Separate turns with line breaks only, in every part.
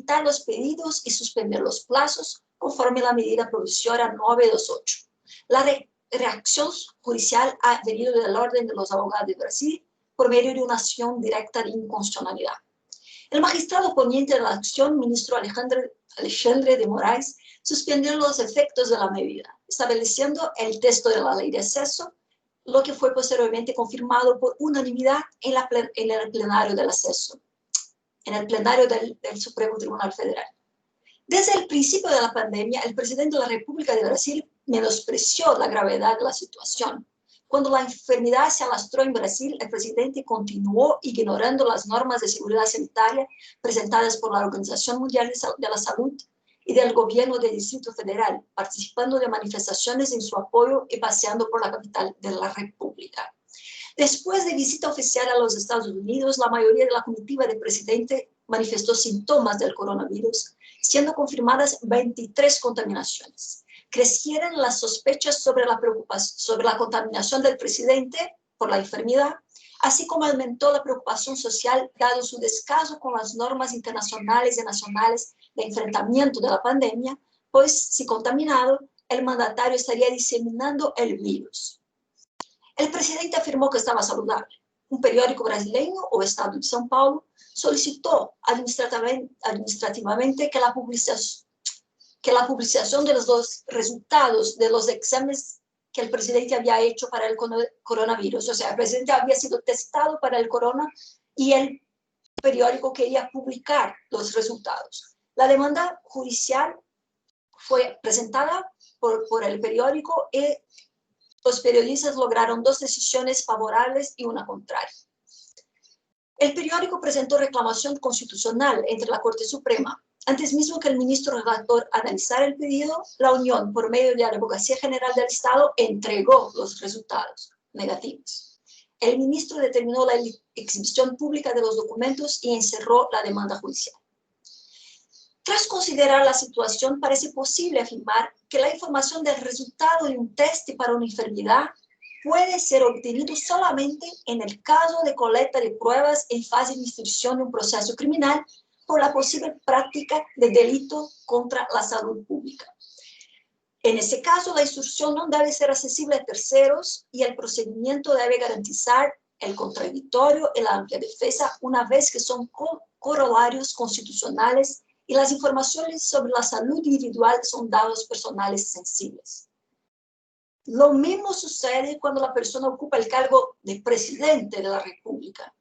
tramitar los pedidos y suspender los plazos conforme la medida provisoria 928. La reacción judicial ha venido del orden de los abogados de Brasil por medio de una acción directa de inconstitucionalidad. El magistrado ponente de la acción, ministro Alexandre de Moraes, suspendió los efectos de la medida, estableciendo el texto de la ley de acceso, lo que fue posteriormente confirmado por unanimidad en el plenario del acceso, en el plenario del Supremo Tribunal Federal. Desde el principio de la pandemia, el presidente de la República de Brasil menospreció la gravedad de la situación. Cuando la enfermedad se alastró en Brasil, el presidente continuó ignorando las normas de seguridad sanitaria presentadas por la Organización Mundial de la Salud y del gobierno del Distrito Federal, participando de manifestaciones en su apoyo y paseando por la capital de la República. Después de visita oficial a los Estados Unidos, la mayoría de la comitiva del presidente manifestó síntomas del coronavirus, siendo confirmadas 23 contaminaciones. Crecieron las sospechas sobre la contaminación del presidente por la enfermedad, así como aumentó la preocupación social dado su descaso con las normas internacionales y nacionales de enfrentamiento de la pandemia, pues si contaminado, el mandatario estaría diseminando el virus. El presidente afirmó que estaba saludable. Un periódico brasileño, O Estado de São Paulo, solicitó administrativamente que la publicación de los resultados de los exámenes que el presidente había hecho para el coronavirus. O sea, el presidente había sido testado para el corona y el periódico quería publicar los resultados. La demanda judicial fue presentada por el periódico y los periodistas lograron 2 decisiones favorables y una contraria. El periódico presentó reclamación constitucional entre la Corte Suprema. Antes mismo que el ministro relator analizara el pedido, la Unión, por medio de la Abogacía General del Estado, entregó los resultados negativos. El ministro determinó la exhibición pública de los documentos y encerró la demanda judicial. Tras considerar la situación, parece posible afirmar que la información del resultado de un test para una enfermedad puede ser obtenido solamente en el caso de colecta de pruebas en fase de instrucción de un proceso criminal por la posible práctica de delito contra la salud pública. En ese caso, la instrucción no debe ser accesible a terceros y el procedimiento debe garantizar el contradictorio y la amplia defensa una vez que son corolarios constitucionales y las informaciones sobre la salud individual son datos personales sensibles. Lo mismo sucede cuando la persona ocupa el cargo de presidente de la República,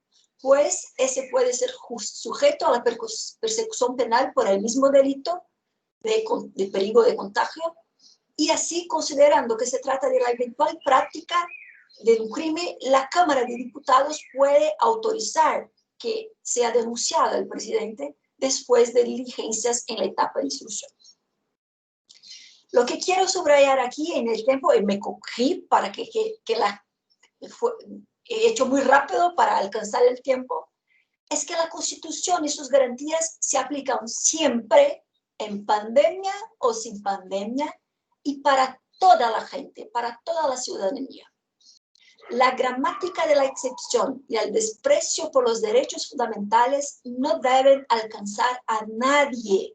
pues ese puede ser sujeto a la persecución penal por el mismo delito de peligro de contagio, y así, considerando que se trata de la eventual práctica de un crimen, la Cámara de Diputados puede autorizar que sea denunciado el presidente después de diligencias en la etapa de instrucción. Lo que quiero subrayar aquí en el tiempo, y me cogí para he hecho muy rápido para alcanzar el tiempo, es que la Constitución y sus garantías se aplican siempre, en pandemia o sin pandemia, y para toda la gente, para toda la ciudadanía. La gramática de la excepción y el desprecio por los derechos fundamentales no deben alcanzar a nadie,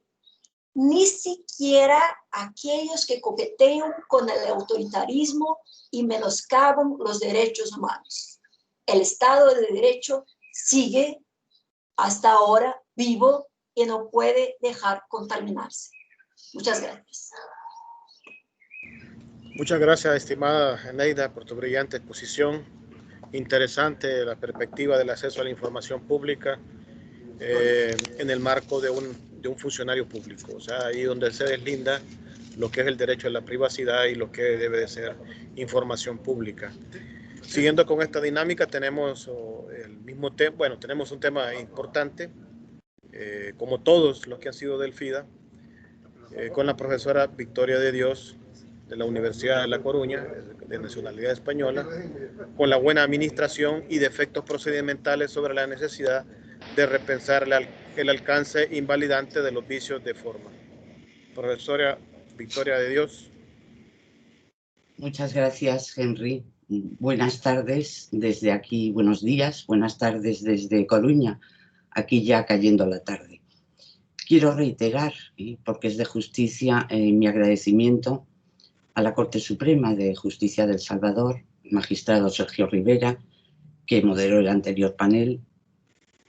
ni siquiera a aquellos que coquetean con el autoritarismo y menoscaban los derechos humanos. El Estado de Derecho sigue hasta ahora vivo y no puede dejar contaminarse. Muchas gracias.
Muchas gracias, estimada Eneida, por tu brillante exposición. Interesante la perspectiva del acceso a la información pública en el marco de un funcionario público. O sea, ahí donde se deslinda lo que es el derecho a la privacidad y lo que debe de ser información pública. Siguiendo con esta dinámica, tenemos el mismo tema. Bueno, tenemos un tema importante, como todos los que han sido del FIDA, con la profesora Victoria de Dios, de la Universidad de La Coruña, de nacionalidad española, con la buena administración y defectos procedimentales sobre la necesidad de repensar el alcance invalidante de los vicios de forma. Profesora Victoria de Dios.
Muchas gracias, Henry. Buenas tardes desde aquí, buenos días, buenas tardes desde Coruña, aquí ya cayendo la tarde. quiero reiterar, porque es de justicia, mi agradecimiento a la Corte Suprema de Justicia de El Salvador, magistrado Sergio Rivera, que moderó el anterior panel,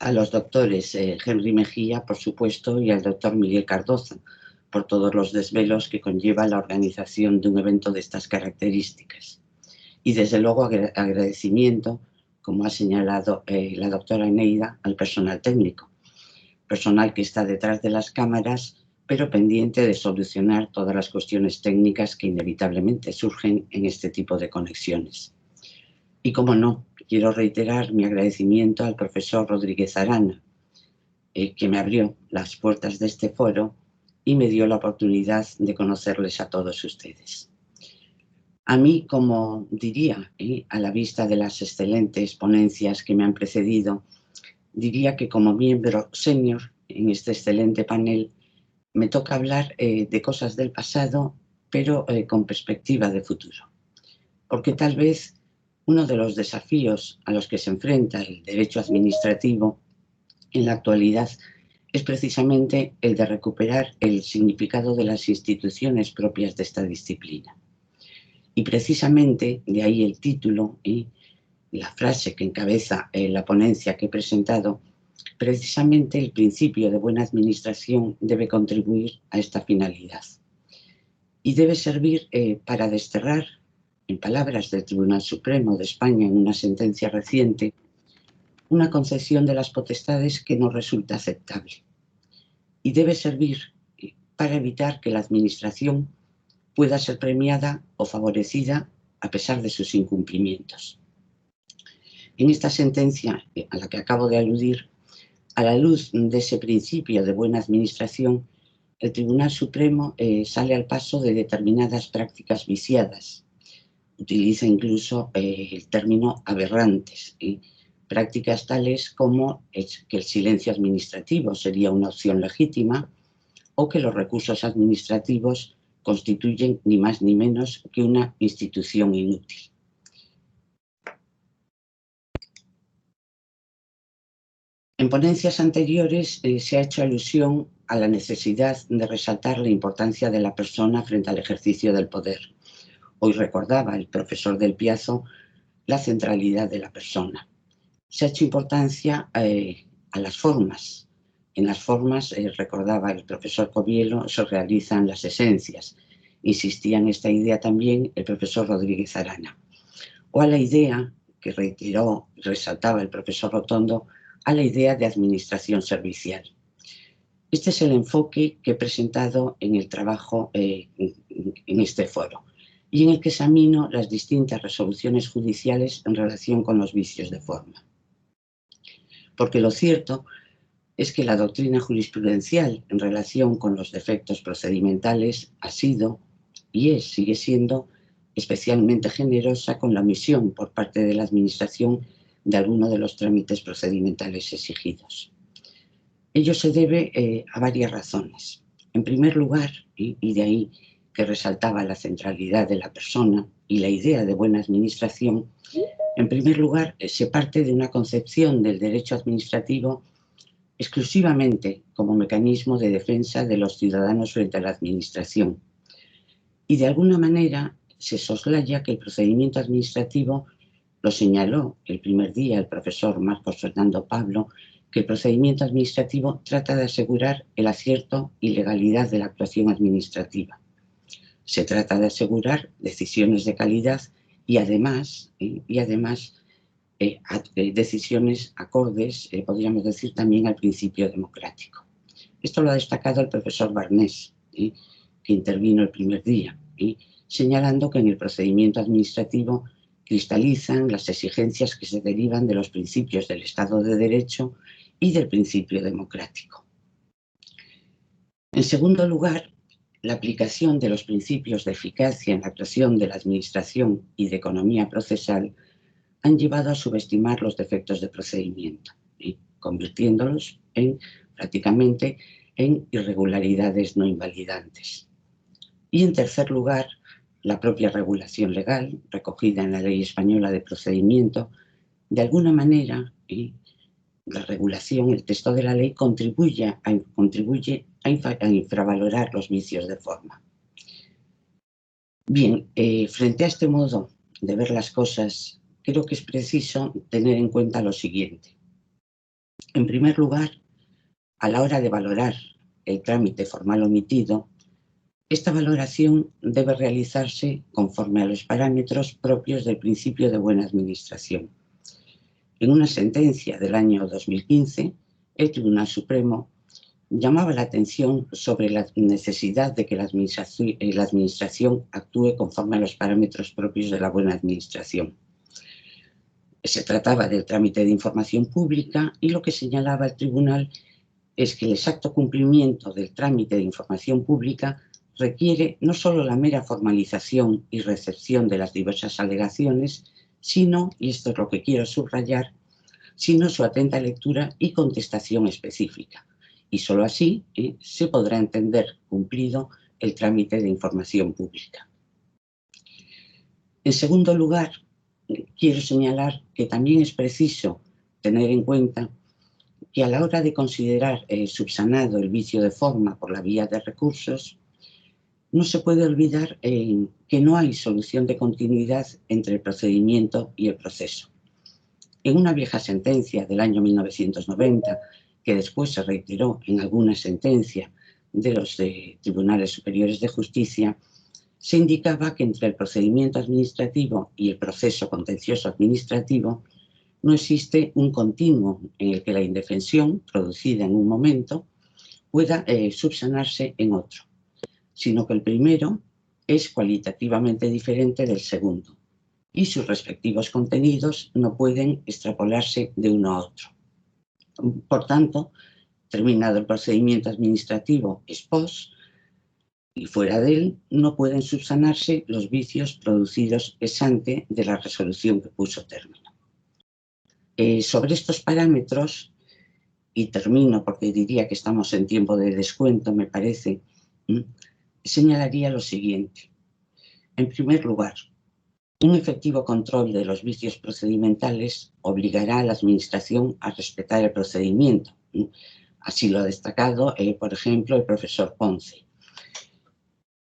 a los doctores Henry Mejía, por supuesto, y al doctor Miguel Cardoza, por todos los desvelos que conlleva la organización de un evento de estas características. Y desde luego agradecimiento, como ha señalado la doctora Eneida, al personal técnico, personal que está detrás de las cámaras, pero pendiente de solucionar todas las cuestiones técnicas que inevitablemente surgen en este tipo de conexiones. Y como no, quiero reiterar mi agradecimiento al profesor Rodríguez Arana, que me abrió las puertas de este foro y me dio la oportunidad de conocerles a todos ustedes. A mí, como diría, a la vista de las excelentes ponencias que me han precedido, diría que como miembro senior en este excelente panel, me toca hablar de cosas del pasado, pero con perspectiva de futuro. Porque tal vez uno de los desafíos a los que se enfrenta el derecho administrativo en la actualidad es precisamente el de recuperar el significado de las instituciones propias de esta disciplina. Y precisamente de ahí el título y la frase que encabeza la ponencia que he presentado, precisamente el principio de buena administración debe contribuir a esta finalidad. Y debe servir para desterrar, en palabras del Tribunal Supremo de España en una sentencia reciente, una concepción de las potestades que no resulta aceptable. Y debe servir para evitar que la administración pueda ser premiada o favorecida a pesar de sus incumplimientos. En esta sentencia a la que acabo de aludir, a la luz de ese principio de buena administración, el Tribunal Supremo sale al paso de determinadas prácticas viciadas. Utiliza incluso el término aberrantes, prácticas tales como que el silencio administrativo sería una opción legítima o que los recursos administrativos constituyen ni más ni menos que una institución inútil. En ponencias anteriores se ha hecho alusión a la necesidad de resaltar la importancia de la persona frente al ejercicio del poder. Hoy recordaba el profesor Del Piazo la centralidad de la persona. Se ha hecho importancia a las formas. En las formas, recordaba el profesor Covielo, se realizan las esencias. Insistía en esta idea también el profesor Rodríguez Arana. O a la idea que resaltaba el profesor Rotondo, a la idea de administración servicial. Este es el enfoque que he presentado en el trabajo en este foro y en el que examino las distintas resoluciones judiciales en relación con los vicios de forma. Porque lo cierto es que la doctrina jurisprudencial en relación con los defectos procedimentales ha sido y sigue siendo especialmente generosa con la omisión por parte de la Administración de alguno de los trámites procedimentales exigidos. Ello se debe a varias razones. En primer lugar, y de ahí que resaltaba la centralidad de la persona y la idea de buena administración, en primer lugar se parte de una concepción del derecho administrativo exclusivamente como mecanismo de defensa de los ciudadanos frente a la administración. Y de alguna manera se soslaya que el procedimiento administrativo, lo señaló el primer día el profesor Marcos Fernando Pablo, que el procedimiento administrativo trata de asegurar el acierto y legalidad de la actuación administrativa. Se trata de asegurar decisiones de calidad y además decisiones acordes, podríamos decir, también al principio democrático. Esto lo ha destacado el profesor Barnés, que intervino el primer día, señalando que en el procedimiento administrativo cristalizan las exigencias que se derivan de los principios del Estado de Derecho y del principio democrático. En segundo lugar, la aplicación de los principios de eficacia en la actuación de la Administración y de economía procesal han llevado a subestimar los defectos de procedimiento, convirtiéndolos prácticamente en irregularidades no invalidantes. Y en tercer lugar, la propia regulación legal, recogida en la Ley Española de Procedimiento, de alguna manera, la regulación, el texto de la ley, contribuye a infravalorar los vicios de forma. Bien, frente a este modo de ver las cosas, creo que es preciso tener en cuenta lo siguiente. En primer lugar, a la hora de valorar el trámite formal omitido, esta valoración debe realizarse conforme a los parámetros propios del principio de buena administración. En una sentencia del año 2015, el Tribunal Supremo llamaba la atención sobre la necesidad de que la administración actúe conforme a los parámetros propios de la buena administración. Se trataba del trámite de información pública y lo que señalaba el tribunal es que el exacto cumplimiento del trámite de información pública requiere no solo la mera formalización y recepción de las diversas alegaciones, sino, y esto es lo que quiero subrayar, sino su atenta lectura y contestación específica. Y solo así se podrá entender cumplido el trámite de información pública. En segundo lugar, quiero señalar que también es preciso tener en cuenta que a la hora de considerar subsanado el vicio de forma por la vía de recursos, no se puede olvidar que no hay solución de continuidad entre el procedimiento y el proceso. En una vieja sentencia del año 1990, que después se reiteró en alguna sentencia de los Tribunales Superiores de Justicia, se indicaba que entre el procedimiento administrativo y el proceso contencioso administrativo no existe un continuo en el que la indefensión producida en un momento pueda subsanarse en otro, sino que el primero es cualitativamente diferente del segundo y sus respectivos contenidos no pueden extrapolarse de uno a otro. Por tanto, terminado el procedimiento administrativo ex post y fuera de él, no pueden subsanarse los vicios producidos ex ante de la resolución que puso término. Sobre estos parámetros, y termino porque diría que estamos en tiempo de descuento, me parece, señalaría lo siguiente. En primer lugar, un efectivo control de los vicios procedimentales obligará a la Administración a respetar el procedimiento. Así lo ha destacado, por ejemplo, el profesor Ponce.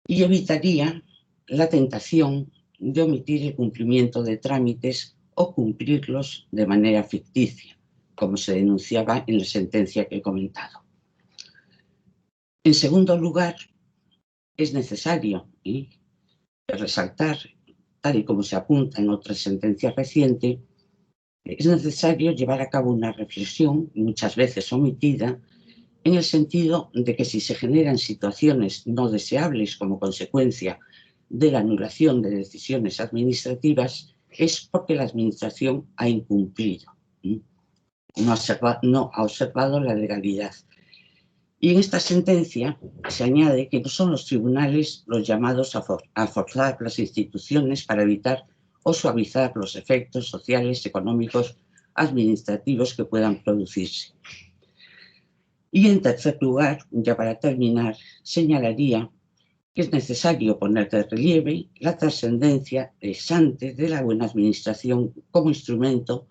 Y evitaría la tentación de omitir el cumplimiento de trámites o cumplirlos de manera ficticia, como se denunciaba en la sentencia que he comentado. En segundo lugar, es necesario resaltar, tal y como se apunta en otras sentencias recientes, es necesario llevar a cabo una reflexión, muchas veces omitida, en el sentido de que si se generan situaciones no deseables como consecuencia de la anulación de decisiones administrativas, es porque la Administración ha incumplido, no ha observado la legalidad. Y en esta sentencia se añade que no son los tribunales los llamados a forzar las instituciones para evitar o suavizar los efectos sociales, económicos, administrativos que puedan producirse. Y en tercer lugar, ya para terminar, señalaría que es necesario poner de relieve la trascendencia ex ante de la buena administración como instrumento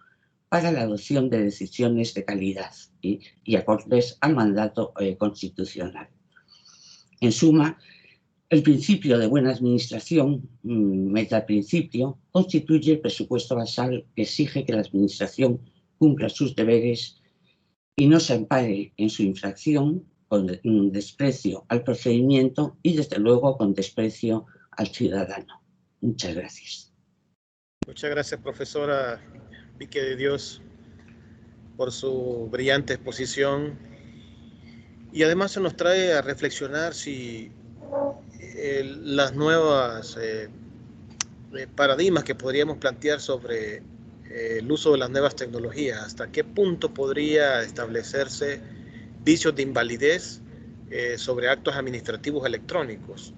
para la adopción de decisiones de calidad y acordes al mandato constitucional. En suma, el principio de buena administración, metaprincipio, constituye el presupuesto basal que exige que la Administración cumpla sus deberes y no se ampare en su infracción con desprecio al procedimiento y, desde luego, con desprecio al ciudadano. Muchas gracias.
Muchas gracias, profesora Vique de Dios, por su brillante exposición. Y además se nos trae a reflexionar si las nuevas paradigmas que podríamos plantear sobre el uso de las nuevas tecnologías, hasta qué punto podría establecerse vicios de invalidez sobre actos administrativos electrónicos,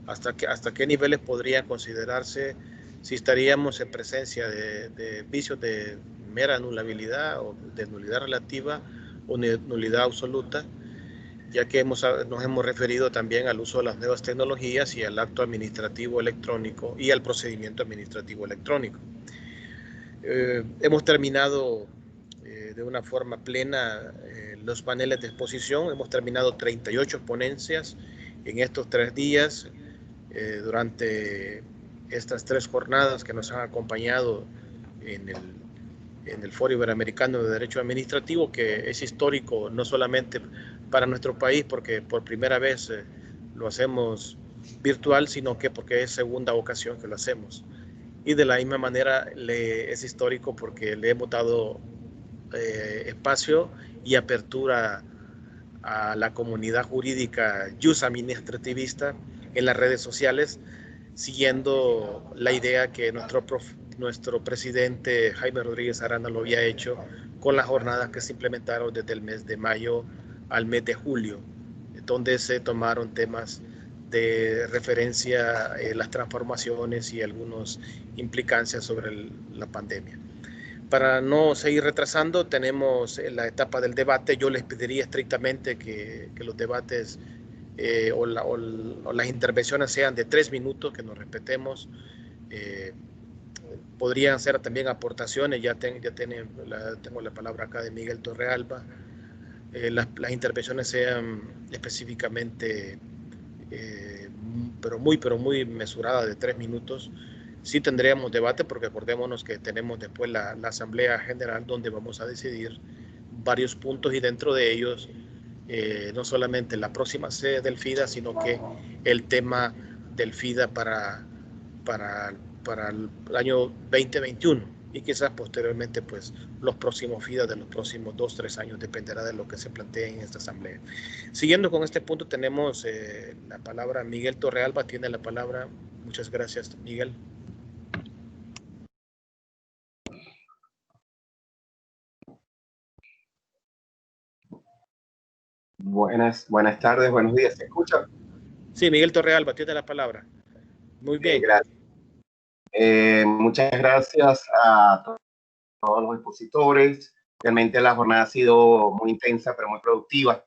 hasta qué niveles podrían considerarse si estaríamos en presencia de vicios de mera anulabilidad o de nulidad relativa o nulidad absoluta, ya que nos hemos referido también al uso de las nuevas tecnologías y al acto administrativo electrónico y al procedimiento administrativo electrónico. Hemos terminado de una forma plena los paneles de exposición. Hemos terminado 38 ponencias en estos 3 días, durante estas 3 jornadas que nos han acompañado en el Foro Iberoamericano de Derecho Administrativo, que es histórico no solamente para nuestro país, porque por primera vez lo hacemos virtual, sino que porque es segunda ocasión que lo hacemos. Y de la misma manera es histórico porque le hemos dado espacio y apertura a la comunidad jurídica jus administrativista en las redes sociales, siguiendo la idea que nuestro presidente Jaime Rodríguez Arana lo había hecho con las jornadas que se implementaron desde el mes de mayo al mes de julio, donde se tomaron temas de referencia, las transformaciones y algunas implicancias sobre la pandemia. Para no seguir retrasando, tenemos la etapa del debate. Yo les pediría estrictamente que los debates o las intervenciones sean de 3 minutos, que nos respetemos. Podrían ser también aportaciones. Tengo la palabra acá de Miguel Torrealba. Las intervenciones sean específicamente, pero muy mesuradas, de 3 minutos. Sí tendríamos debate, porque acordémonos que tenemos después la Asamblea General, donde vamos a decidir varios puntos, y dentro de ellos no solamente la próxima sede del FIDA, sino que el tema del FIDA para el año 2021, y quizás posteriormente pues los próximos FIDA de los próximos 2-3 años, dependerá de lo que se plantee en esta asamblea. Siguiendo con este punto, tenemos la palabra Miguel Torrealba. Tiene la palabra. Muchas gracias, Miguel.
Buenas tardes, buenos días. ¿Se escucha?
Sí, Miguel Torrealba, tiene la palabra. Muy bien.
Gracias. Muchas gracias a todos los expositores. Realmente la jornada ha sido muy intensa, pero muy productiva,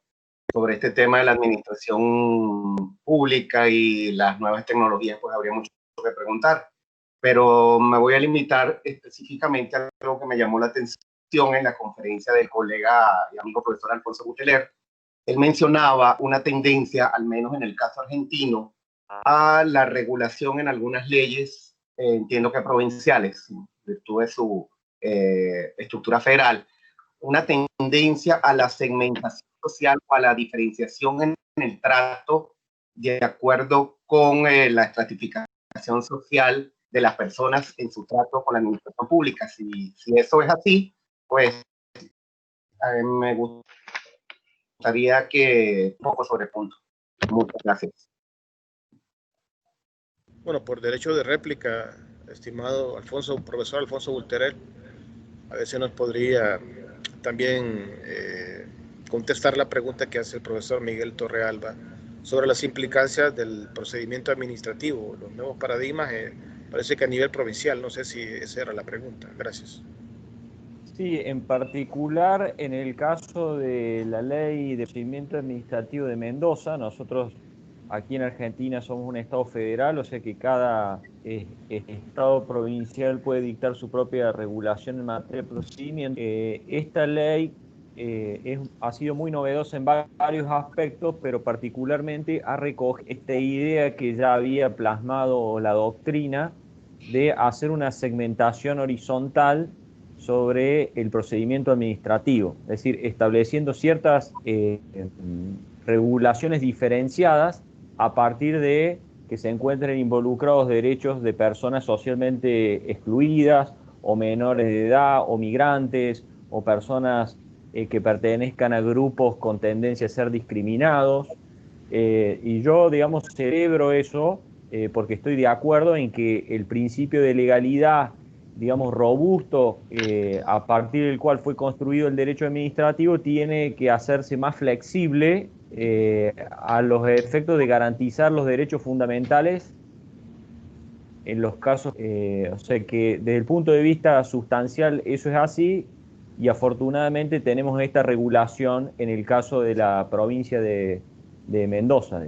sobre este tema de la administración pública y las nuevas tecnologías. Pues habría mucho que preguntar, pero me voy a limitar específicamente a algo que me llamó la atención en la conferencia del colega y amigo profesor Alfonso Buteler. Él mencionaba una tendencia, al menos en el caso argentino, a la regulación en algunas leyes, entiendo que provinciales, en virtud de su estructura federal, una tendencia a la segmentación social o a la diferenciación en el trato de acuerdo con la estratificación social de las personas en su trato con la administración pública. Si eso es así, pues me gustaría que un poco sobre el punto. Muchas gracias.
Bueno, por derecho de réplica, estimado profesor Alfonso Buteler, a ver si nos podría también contestar la pregunta que hace el profesor Miguel Torrealba sobre las implicancias del procedimiento administrativo, los nuevos paradigmas, parece que a nivel provincial. No sé si esa era la pregunta. Gracias.
Sí, en particular en el caso de la ley de procedimiento administrativo de Mendoza, nosotros aquí en Argentina somos un estado federal, o sea que cada estado provincial puede dictar su propia regulación en materia de procedimiento. Esta ley ha sido muy novedosa en varios aspectos, pero particularmente ha recogido esta idea que ya había plasmado la doctrina de hacer una segmentación horizontal sobre el procedimiento administrativo, es decir, estableciendo ciertas regulaciones diferenciadas a partir de que se encuentren involucrados derechos de personas socialmente excluidas, o menores de edad, o migrantes, o personas que pertenezcan a grupos con tendencia a ser discriminados. Y yo, digamos, celebro eso porque estoy de acuerdo en que el principio de legalidad, digamos, robusto, a partir del cual fue construido el derecho administrativo, tiene que hacerse más flexible a los efectos de garantizar los derechos fundamentales en los casos, o sea que desde el punto de vista sustancial eso es así, y afortunadamente tenemos esta regulación en el caso de la provincia de Mendoza.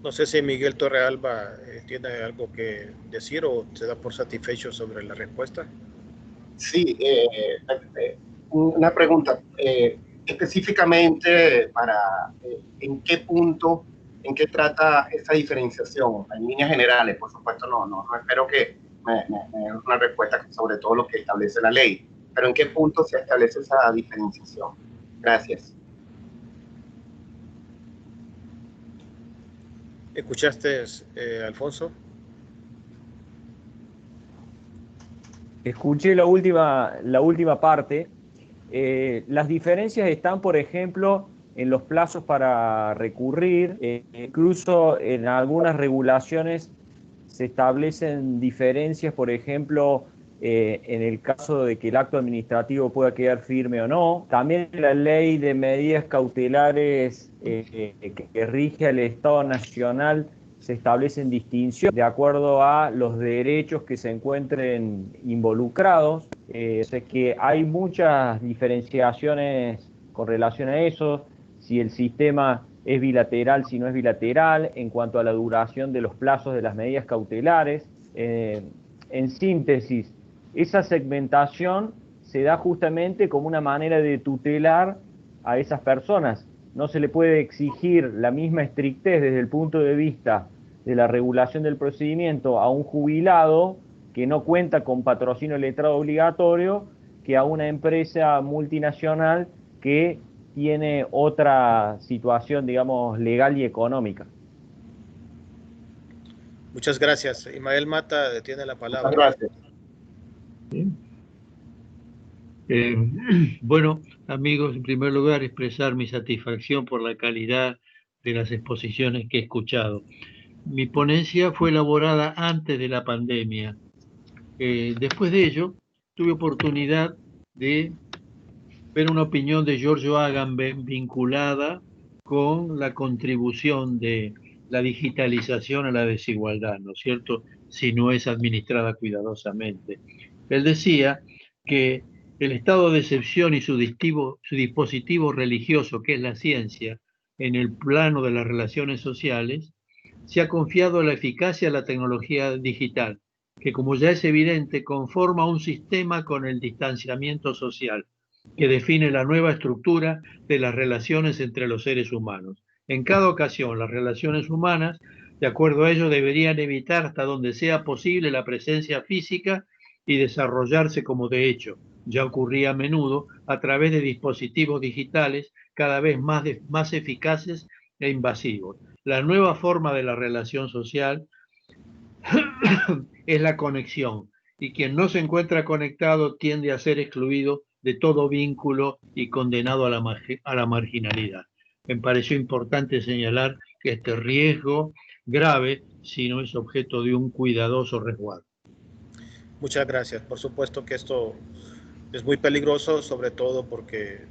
No sé si Miguel Torrealba tiene algo que decir o se da por satisfecho sobre la respuesta.
Sí, una pregunta. Específicamente, ¿en qué punto, en qué trata esa diferenciación? En líneas generales, por supuesto, no espero que me des una respuesta sobre todo lo que establece la ley, pero ¿en qué punto se establece esa diferenciación? Gracias.
¿Escuchaste, Alfonso?
Escuché la última parte. Las diferencias están, por ejemplo, en los plazos para recurrir. Incluso en algunas regulaciones se establecen diferencias, por ejemplo, en el caso de que el acto administrativo pueda quedar firme o no. También la ley de medidas cautelares que rige al Estado Nacional se establecen distinciones de acuerdo a los derechos que se encuentren involucrados. O sea que hay muchas diferenciaciones con relación a eso, si el sistema es bilateral, si no es bilateral, en cuanto a la duración de los plazos de las medidas cautelares. En síntesis, esa segmentación se da justamente como una manera de tutelar a esas personas. No se le puede exigir la misma estrictez desde el punto de vista de la regulación del procedimiento a un jubilado que no cuenta con patrocinio letrado obligatorio que a una empresa multinacional que tiene otra situación, digamos, legal y económica.
Muchas gracias. Ismael Mata tiene la palabra.
Muchas gracias.
Bueno, amigos, en primer lugar, expresar mi satisfacción por la calidad de las exposiciones que he escuchado. Mi ponencia fue elaborada antes de la pandemia. Después de ello, tuve oportunidad de ver una opinión de Giorgio Agamben vinculada con la contribución de la digitalización a la desigualdad, ¿no es cierto?, si no es administrada cuidadosamente. Él decía que el estado de excepción y su dispositivo religioso, que es la ciencia, en el plano de las relaciones sociales, se ha confiado la eficacia de la tecnología digital, que como ya es evidente, conforma un sistema con el distanciamiento social, que define la nueva estructura de las relaciones entre los seres humanos. En cada ocasión, las relaciones humanas, de acuerdo a ello, deberían evitar hasta donde sea posible la presencia física y desarrollarse como de hecho ya ocurría a menudo a través de dispositivos digitales cada vez más eficaces e invasivos. La nueva forma de la relación social es la conexión, y quien no se encuentra conectado tiende a ser excluido de todo vínculo y condenado a la marginalidad. Me pareció importante señalar que este riesgo grave si no es objeto de un cuidadoso resguardo.
Muchas gracias. Por supuesto que esto es muy peligroso, sobre todo porque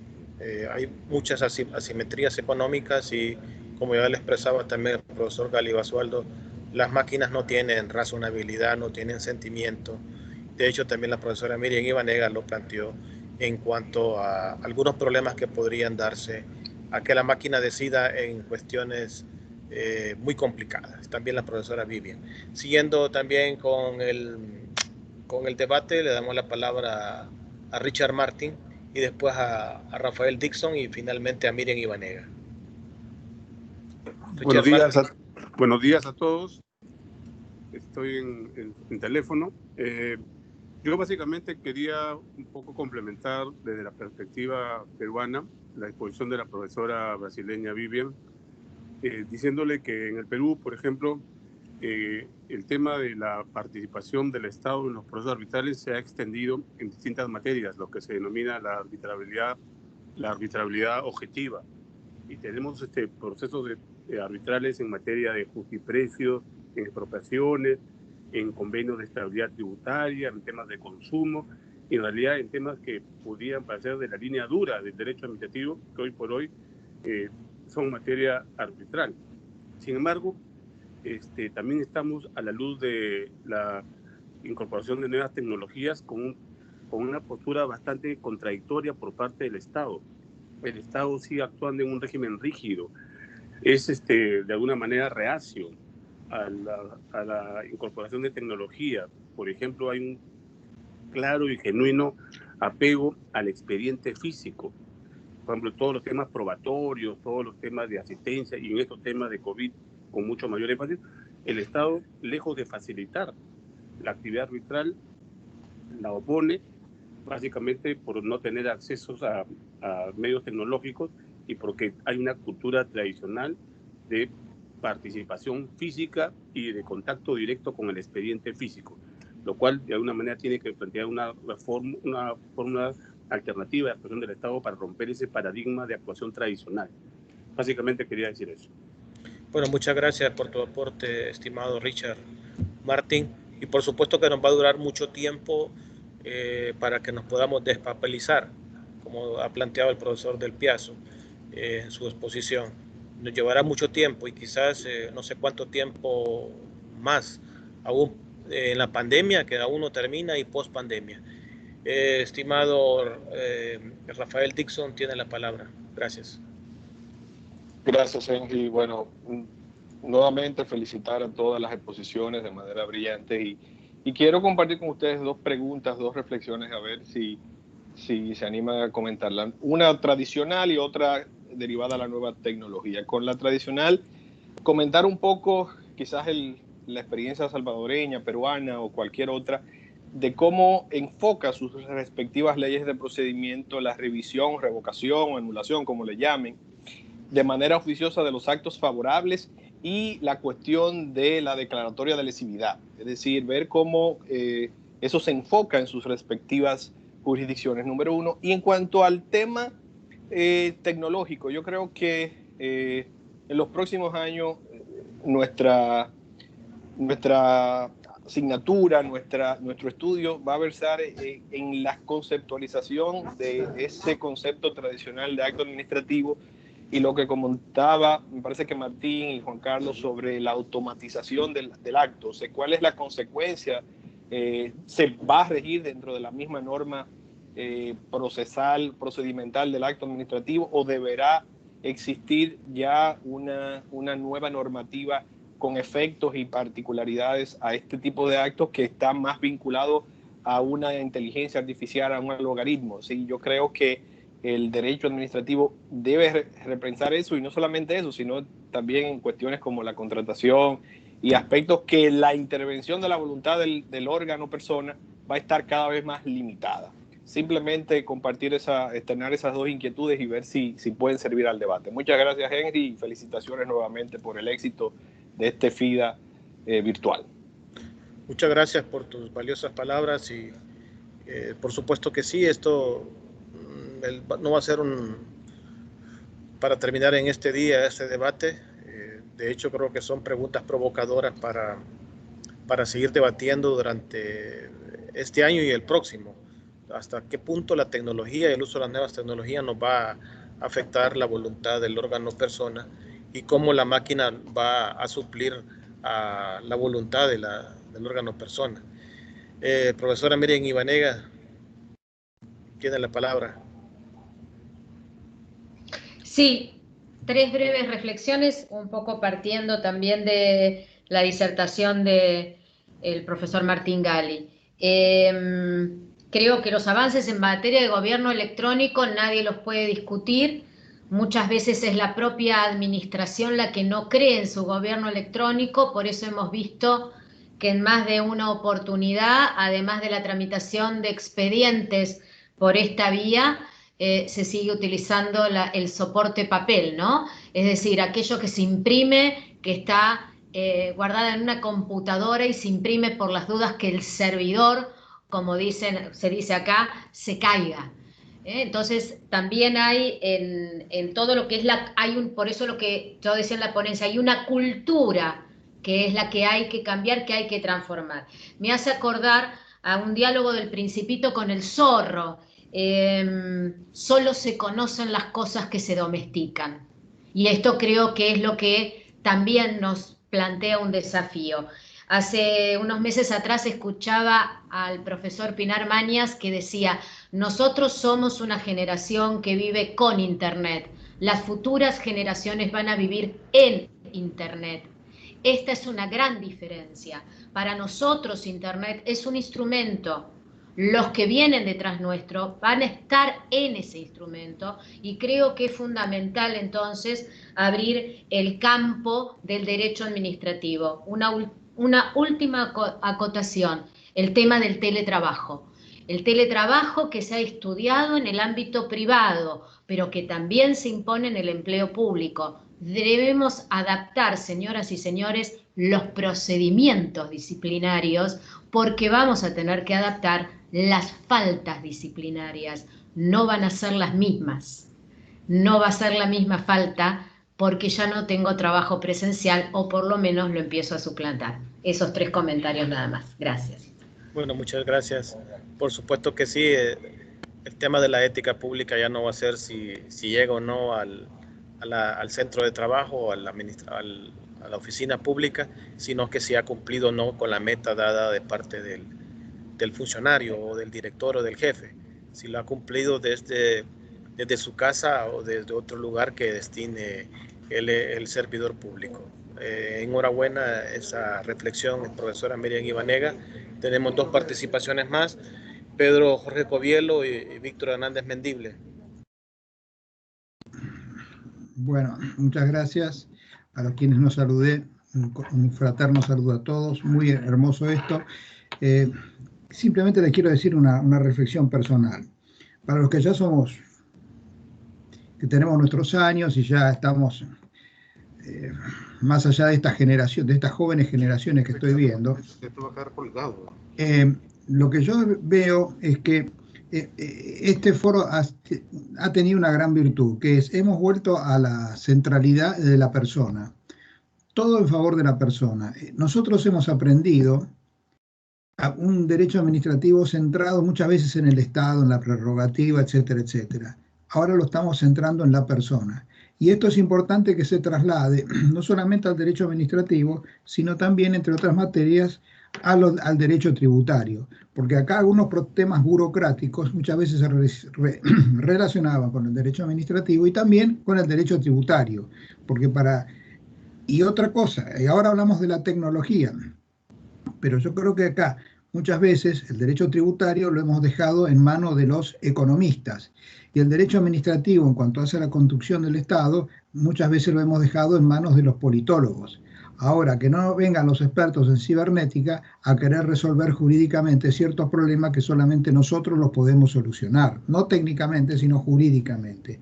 hay muchas asimetrías económicas y, como ya le expresaba también el profesor Gali Basualdo, las máquinas no tienen razonabilidad, no tienen sentimiento. De hecho, también la profesora Miriam Ibanega lo planteó en cuanto a algunos problemas que podrían darse a que la máquina decida en cuestiones muy complicadas. También la profesora Vivian. Siguiendo también con el debate, le damos la palabra a Richard Martin y después a Rafael Dixon y finalmente a Miriam Ibanega.
Buenos días a todos. Estoy en teléfono. Yo básicamente quería un poco complementar desde la perspectiva peruana la exposición de la profesora brasileña Vivian, diciéndole que en el Perú, por ejemplo, el tema de la participación del Estado en los procesos arbitrales se ha extendido en distintas materias, lo que se denomina la arbitrabilidad objetiva. Y tenemos procesos arbitrales en materia de justiprecios, en expropiaciones, en convenios de estabilidad tributaria, en temas de consumo, y en realidad en temas que podrían parecer de la línea dura del derecho administrativo, que hoy por hoy son materia arbitral. Sin embargo, también estamos a la luz de la incorporación de nuevas tecnologías con una postura bastante contradictoria por parte del Estado. El Estado sigue actuando en un régimen rígido, es de alguna manera reacio a la incorporación de tecnología. Por ejemplo, hay un claro y genuino apego al expediente físico. Por ejemplo, todos los temas probatorios, todos los temas de asistencia y en estos temas de COVID con mucho mayor énfasis, el Estado, lejos de facilitar la actividad arbitral, la opone básicamente por no tener accesos a medios tecnológicos y porque hay una cultura tradicional de participación física y de contacto directo con el expediente físico, lo cual de alguna manera tiene que plantear una fórmula alternativa de actuación del Estado para romper ese paradigma de actuación tradicional. Básicamente quería decir eso.
Bueno, muchas gracias por tu aporte, estimado Richard Martín, y por supuesto que nos va a durar mucho tiempo para que nos podamos despapelizar, como ha planteado el profesor Del Piazzo en su exposición. Nos llevará mucho tiempo y quizás no sé cuánto tiempo más, aún en la pandemia, que aún no termina, y post pandemia. Estimado Rafael Dixon, tiene la palabra. Gracias.
Gracias, Henry. Bueno, nuevamente felicitar a todas las exposiciones de manera brillante y quiero compartir con ustedes dos preguntas, dos reflexiones, a ver si se animan a comentarla. Una tradicional y otra derivada de la nueva tecnología. Con la tradicional, comentar un poco quizás la experiencia salvadoreña, peruana o cualquier otra, de cómo enfoca sus respectivas leyes de procedimiento la revisión, revocación o anulación, como le llamen, de manera oficiosa de los actos favorables y la cuestión de la declaratoria de lesividad. Es decir, ver cómo eso se enfoca en sus respectivas jurisdicciones, número uno. Y en cuanto al tema tecnológico, yo creo que en los próximos años nuestra asignatura, nuestro estudio va a versar en la conceptualización de ese concepto tradicional de acto administrativo y lo que comentaba, me parece que Martín y Juan Carlos, sobre la automatización del acto. O sea, ¿cuál es la consecuencia? ¿Se va a regir dentro de la misma norma procedimental del acto administrativo o deberá existir ya una nueva normativa con efectos y particularidades a este tipo de actos que está más vinculado a una inteligencia artificial, a un algoritmo? Sí, yo creo que el derecho administrativo debe repensar eso, y no solamente eso, sino también en cuestiones como la contratación y aspectos que la intervención de la voluntad del órgano persona va a estar cada vez más limitada. Simplemente compartir externar esas dos inquietudes y ver si pueden servir al debate. Muchas gracias, Henry, y felicitaciones nuevamente por el éxito de este FIDA virtual.
Muchas gracias por tus valiosas palabras y por supuesto que sí, esto no va a ser para terminar en este día este debate. De hecho, creo que son preguntas provocadoras para seguir debatiendo durante este año y el próximo. Hasta qué punto la tecnología y el uso de las nuevas tecnologías nos va a afectar la voluntad del órgano persona y cómo la máquina va a suplir a la voluntad del órgano persona. Profesora Miriam Ibanega, tiene la palabra.
Sí, tres breves reflexiones, un poco partiendo también de la disertación del profesor Martín Gali. Creo que los avances en materia de gobierno electrónico nadie los puede discutir. Muchas veces es la propia administración la que no cree en su gobierno electrónico, por eso hemos visto que en más de una oportunidad, además de la tramitación de expedientes por esta vía, se sigue utilizando el soporte papel, ¿no? Es decir, aquello que se imprime, que está guardada en una computadora y se imprime por las dudas que el servidor, como se dice acá, se caiga. Entonces, también hay en todo lo que es por eso lo que yo decía en la ponencia, hay una cultura que es la que hay que cambiar, que hay que transformar. Me hace acordar a un diálogo del Principito con el zorro. Solo se conocen las cosas que se domestican. Y esto creo que es lo que también nos plantea un desafío. Hace unos meses atrás escuchaba al profesor Pinar Mañas que decía: nosotros somos una generación que vive con Internet. Las futuras generaciones van a vivir en Internet. Esta es una gran diferencia. Para nosotros Internet es un instrumento, los que vienen detrás nuestro van a estar en ese instrumento, y creo que es fundamental entonces abrir el campo del derecho administrativo. Una última acotación, el tema del teletrabajo. El teletrabajo que se ha estudiado en el ámbito privado, pero que también se impone en el empleo público. Debemos adaptar, señoras y señores, los procedimientos disciplinarios, porque vamos a tener que adaptar las faltas disciplinarias. No van a ser las mismas. No va a ser la misma falta porque ya no tengo trabajo presencial, o por lo menos lo empiezo a suplantar. Esos 3 comentarios nada más. Gracias.
Bueno, muchas gracias. Por supuesto que sí, el tema de la ética pública ya no va a ser si llega o no al centro de trabajo o a la oficina pública, sino que si ha cumplido o no con la meta dada de parte del funcionario o del director o del jefe, si lo ha cumplido desde su casa o desde otro lugar que destine el servidor público. Enhorabuena esa reflexión, profesora Miriam Ibanega. Tenemos 2 participaciones más, Pedro Jorge Covielo y Víctor Hernández Mendible.
Bueno, muchas gracias a los quienes nos saludé, un fraterno saludo a todos, muy hermoso esto. Simplemente les quiero decir una reflexión personal. Para los que ya somos, que tenemos nuestros años y ya estamos más allá de esta generación, de estas jóvenes generaciones que estoy viendo, lo que yo veo es que este foro ha tenido una gran virtud, que es, hemos vuelto a la centralidad de la persona, todo en favor de la persona. Nosotros hemos aprendido a un derecho administrativo centrado muchas veces en el Estado, en la prerrogativa, etcétera, etcétera. Ahora lo estamos centrando en la persona. Y esto es importante que se traslade no solamente al derecho administrativo, sino también, entre otras materias, al derecho tributario, porque acá algunos temas burocráticos muchas veces se relacionaban con el derecho administrativo y también con el derecho tributario, porque y otra cosa, y ahora hablamos de la tecnología, pero yo creo que acá muchas veces el derecho tributario lo hemos dejado en manos de los economistas, y el derecho administrativo, en cuanto hace la conducción del Estado, muchas veces lo hemos dejado en manos de los politólogos. Ahora, que no vengan los expertos en cibernética a querer resolver jurídicamente ciertos problemas que solamente nosotros los podemos solucionar, no técnicamente, sino jurídicamente.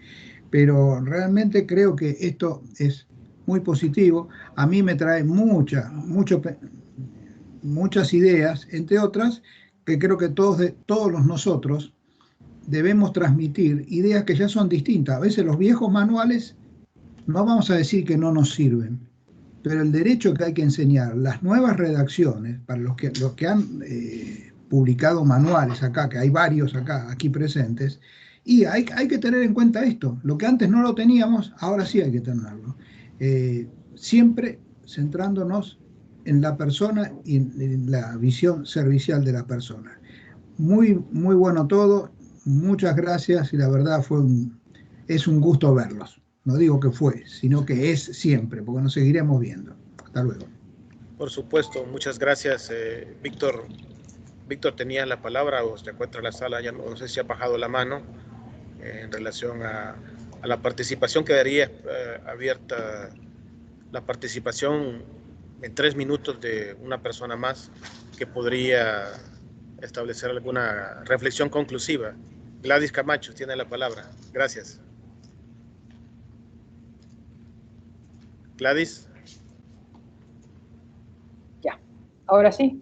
Pero realmente creo que esto es muy positivo. A mí me trae muchas ideas, entre otras, que creo que todos nosotros debemos transmitir ideas que ya son distintas. A veces los viejos manuales, no vamos a decir que no nos sirven, pero el derecho que hay que enseñar, las nuevas redacciones, para los que han publicado manuales acá, que hay varios aquí presentes, y hay que tener en cuenta esto. Lo que antes no lo teníamos, ahora sí hay que tenerlo. Siempre centrándonos en la persona y en la visión servicial de la persona. Muy, muy bueno todo. Muchas gracias y la verdad es un gusto verlos. No digo que fue, sino que es siempre, porque nos seguiremos viendo. Hasta luego.
Por supuesto, muchas gracias, Víctor. Víctor, tenía la palabra o se encuentra en la sala, ya no sé si ha bajado la mano en relación a la participación. Quedaría abierta la participación en 3 minutos de una persona más que podría establecer alguna reflexión conclusiva. Gladys Camacho tiene la palabra. Gracias. Gladys.
Ya, ahora sí.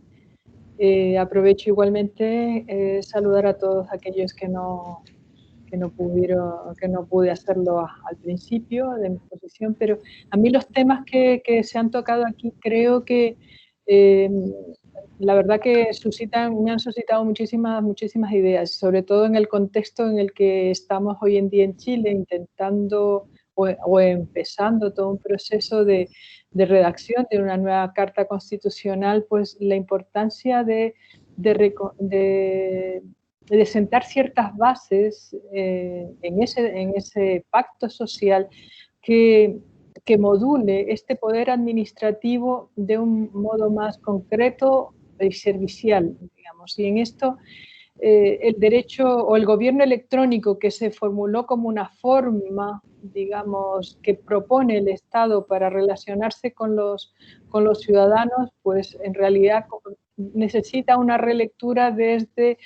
Aprovecho igualmente saludar a todos aquellos que no pude hacerlo al principio de mi exposición, pero a mí los temas que se han tocado aquí creo que la verdad que me han suscitado muchísimas ideas, sobre todo en el contexto en el que estamos hoy en día en Chile, intentando o empezando todo un proceso de redacción de una nueva carta constitucional, pues la importancia de sentar ciertas bases en ese pacto social que module este poder administrativo de un modo más concreto y servicial, digamos. Y en esto el derecho o el gobierno electrónico que se formuló como una forma, digamos, que propone el Estado para relacionarse con los ciudadanos, pues en realidad necesita una relectura desde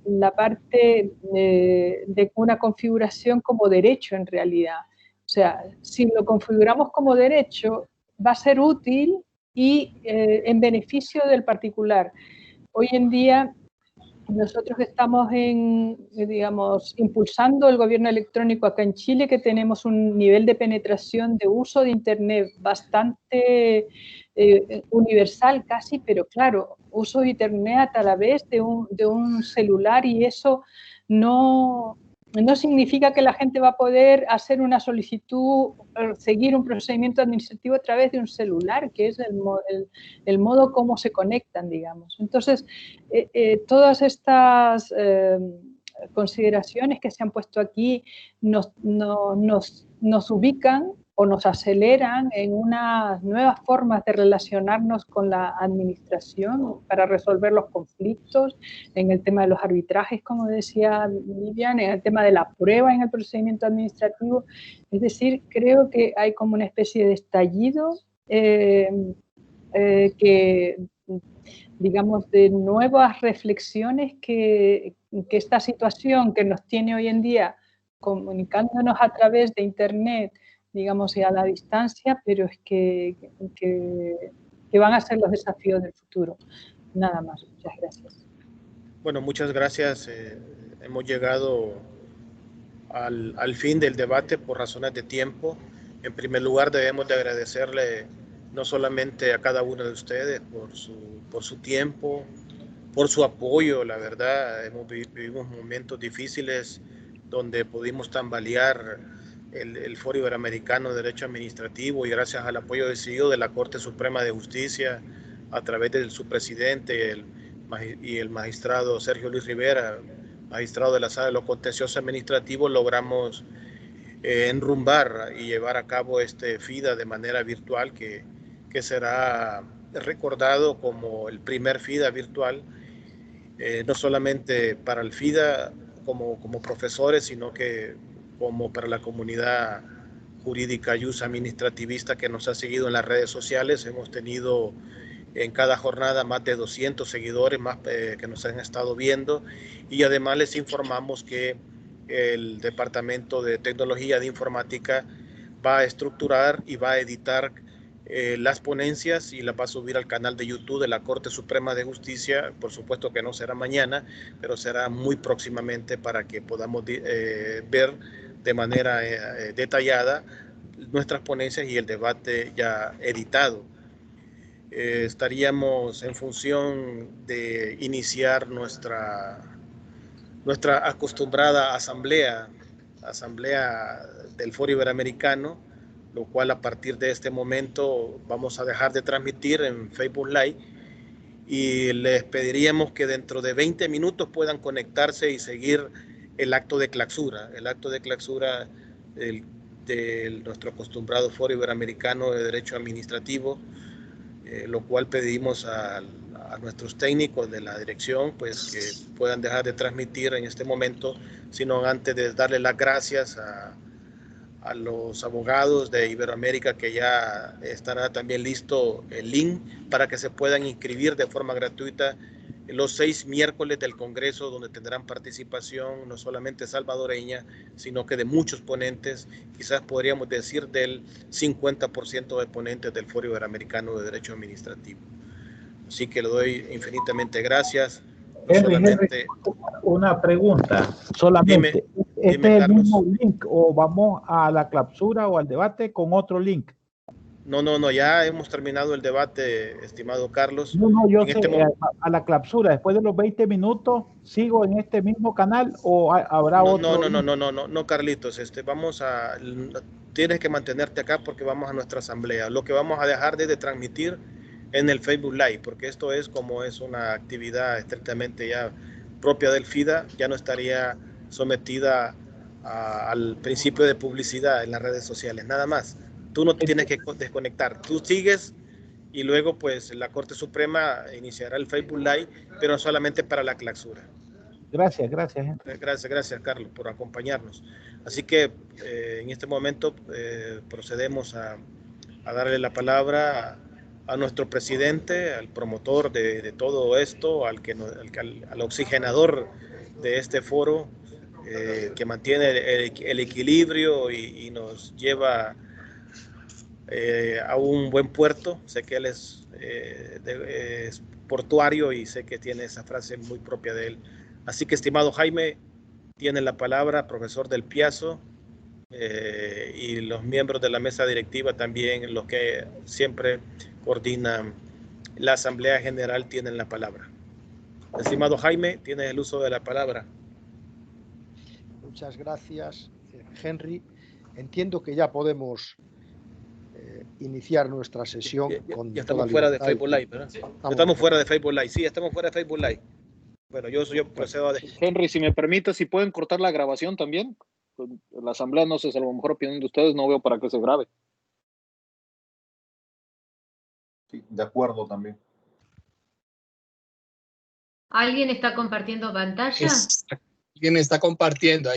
la parte de una configuración como derecho en realidad. O sea, si lo configuramos como derecho, va a ser útil y en beneficio del particular. Hoy en día nosotros estamos digamos, impulsando el gobierno electrónico acá en Chile, que tenemos un nivel de penetración de uso de Internet bastante universal casi, pero claro, uso de Internet a través de un celular, y eso no significa que la gente va a poder hacer una solicitud, seguir un procedimiento administrativo a través de un celular, que es el modo como se conectan, digamos. Entonces, todas estas consideraciones que se han puesto aquí nos ubican o nos aceleran en unas nuevas formas de relacionarnos con la administración para resolver los conflictos, en el tema de los arbitrajes, como decía Vivian, en el tema de la prueba en el procedimiento administrativo. Es decir, creo que hay como una especie de estallido que, digamos, de nuevas reflexiones que esta situación que nos tiene hoy en día comunicándonos a través de Internet, digamos, y a la distancia, pero es que van a ser los desafíos del futuro. Nada más, muchas gracias.
Bueno, muchas gracias. Hemos llegado al fin del debate por razones de tiempo. En primer lugar, debemos de agradecerle no solamente a cada uno de ustedes por su tiempo, por su apoyo. La verdad, vivimos momentos difíciles donde pudimos tambalear el Foro Iberoamericano de Derecho Administrativo, y gracias al apoyo decidido de la Corte Suprema de Justicia a través de su presidente y el magistrado Sergio Luis Rivera, magistrado de la Sala de lo Contencioso Administrativo, logramos enrumbar y llevar a cabo este FIDA de manera virtual, que será recordado como el primer FIDA virtual, no solamente para el FIDA como profesores, sino que como para la comunidad jurídica y administrativista que nos ha seguido en las redes sociales. Hemos tenido en cada jornada más de 200 seguidores más que nos han estado viendo, y además les informamos que el Departamento de Tecnología de Informática va a estructurar y va a editar las ponencias y las va a subir al canal de YouTube de la Corte Suprema de Justicia. Por supuesto que no será mañana, pero será muy próximamente, para que podamos ver de manera detallada nuestras ponencias y el debate ya editado. Estaríamos en función de iniciar nuestra acostumbrada asamblea del Foro Iberoamericano, lo cual a partir de este momento vamos a dejar de transmitir en Facebook Live, y les pediríamos que dentro de 20 minutos puedan conectarse y seguir el acto de clausura, de nuestro acostumbrado Foro Iberoamericano de Derecho Administrativo, lo cual pedimos a nuestros técnicos de la dirección, pues, que puedan dejar de transmitir en este momento, sino antes de darle las gracias a los abogados de Iberoamérica, que ya estará también listo el link para que se puedan inscribir de forma gratuita los 6 miércoles del Congreso, donde tendrán participación no solamente salvadoreña, sino que de muchos ponentes, quizás podríamos decir del 50% de ponentes del Foro Iberoamericano de Derecho Administrativo. Así que le doy infinitamente gracias. No solamente...
Una pregunta, solamente. ¿Este es el mismo link o vamos a la clausura o al debate con otro link?
No, ya hemos terminado el debate, estimado Carlos.
No, yo sé, a la clausura, después de los 20 minutos, ¿sigo en este mismo canal o habrá otro?
No, Carlitos, tienes que mantenerte acá porque vamos a nuestra asamblea. Lo que vamos a dejar de transmitir en el Facebook Live, porque esto es una actividad estrictamente ya propia del FIDA, ya no estaría sometida al principio de publicidad en las redes sociales, nada más. Tú no te tienes que desconectar, tú sigues, y luego pues la Corte Suprema iniciará el Facebook Live, pero solamente para la clausura.
Gracias.
Gracias, Carlos, por acompañarnos. Así que en este momento procedemos a darle la palabra a nuestro presidente, al promotor de todo esto, al oxigenador de este foro, que mantiene el equilibrio y nos lleva a un buen puerto. Sé que él es portuario y sé que tiene esa frase muy propia de él. Así que, estimado Jaime, tiene la palabra, profesor del Piazzo, y los miembros de la mesa directiva también, los que siempre coordinan la Asamblea General, tienen la palabra. Estimado Jaime, tienes el uso de la palabra.
Muchas gracias, Henry. Entiendo que ya podemos iniciar nuestra sesión con
ya estamos fuera de Facebook Live, ¿verdad? Sí. Estamos fuera de Facebook Live. Sí, estamos fuera de Facebook Live. Bueno, yo procedo a...
Henry, si me permite, si pueden cortar la grabación también. La asamblea, no sé, a lo mejor opinión de ustedes, no veo para qué se grabe.
Sí, de acuerdo también.
¿Alguien está compartiendo pantalla?
¿Quién está compartiendo?